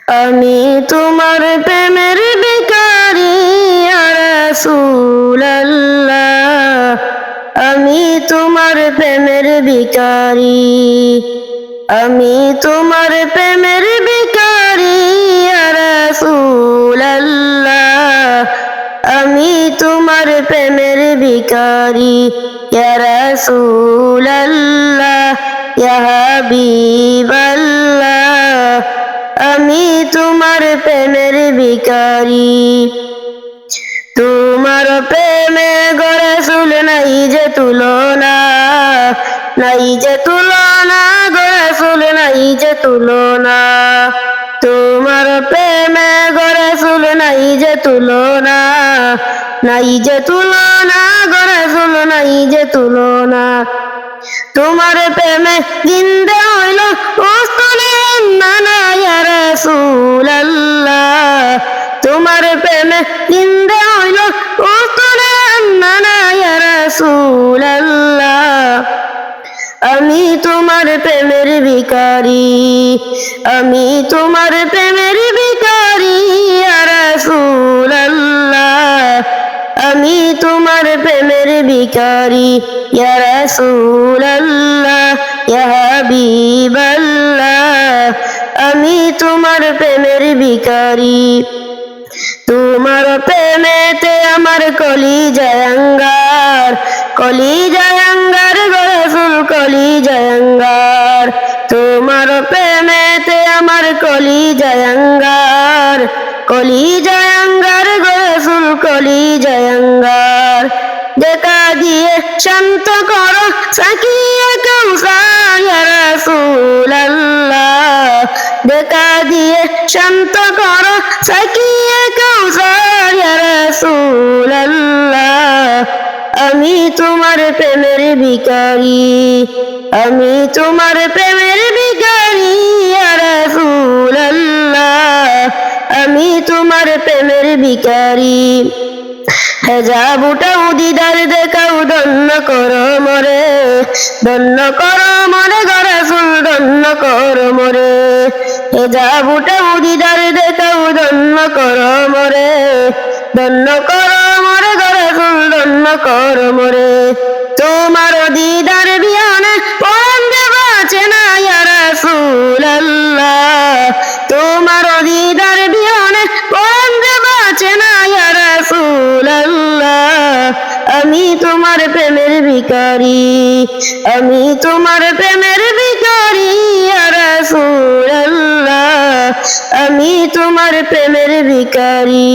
আমি তোমার প্রেমের ভিখারি ইয়া রাসূলুল্লাহ, আমি তোমার প্রেমের ভিখারি, আমি তোমার প্রেমের ভিখারি ইয়া রাসূলুল্লাহ, আমি তোমার প্রেমের ভিখারি ইয়া রাসূলুল্লাহ, ইয়া হাবিবাল্লাহ, আমি তোমার প্রেমের ভিখারি। তোমার প্রেমে গো রাসূল নাই যে তুলনা, নাই যে তুলনা গো রাসূল নাই যে তুলনা। তোমার প্রেমে গো রাসূল নাই যে তুলনা, নাই যে তুলনা গো রাসূল নাই যে তুলনা। তোমার প্রেমে জিন্দা হইল উস্তনে নানা ইয়া রাসূলুল্লাহ, তোমার প্রেমে জিন্দা হইল উস্তনে নানা ইয়া রাসূলুল্লাহ, আমি তোমার প্রেমের ভিখারি, আমি তোমার প্রেমের ভিখারি ইয়া রাসূলুল্লাহ, আমি তোমার প্রেমের ভিখারি ইয়া রাসূলুল্লাহ, ইয়া হাবিবাল্লাহ, আমি তোমার প্রেমের ভিখারি। তোমার প্রেমেতে আমার কলিজায় আঙ্গার, কলিজায় আঙ্গার গো রাসূল কলিজায় আঙ্গার। তোমার প্রেমেতে আমার কলিজায় আঙ্গার, কলিজায় আঙ্গার গো রাসূল কলিজায় আঙ্গার। দেখা দিয়ে শান্ত করো সাকিয়ে কাউসার ইয়া রাসূলুল্লাহ, দেখা দিয়ে শান্ত করো সাকিয়ে কাউসার ইয়া রাসূলুল্লাহ, আমি তোমার প্রেমের ভিখারি, আমি তোমার প্রেমের ভিখারি ইয়া রাসূলুল্লাহ, আমি তোমার প্রেমের ভিখারি। হেজাব উঠাও দিদার দেখাও ধন্য করো মরে, ধন্য করো মরে গো রাসূল ধন্য করো মরে। হেজাব উঠাও দিদার দেখাও ধন্য করো মরে, ধন্য করো মরে গো রাসূল ধন্য করো মরে। তোমার দিদার বিয়ানে পরাণ যে বাঁচে না ইয়া রাসূলুল্লাহ, তোমার দিদার বিয়ানে পরাণ যে বাঁচে না ইয়া রাসূলুল্লাহ, আমি তোমার প্রেমের ভিখারি, আমি তোমার প্রেমের ভিখারি ইয়া রাসূলুল্লাহ, আমি তোমার প্রেমের ভিখারি।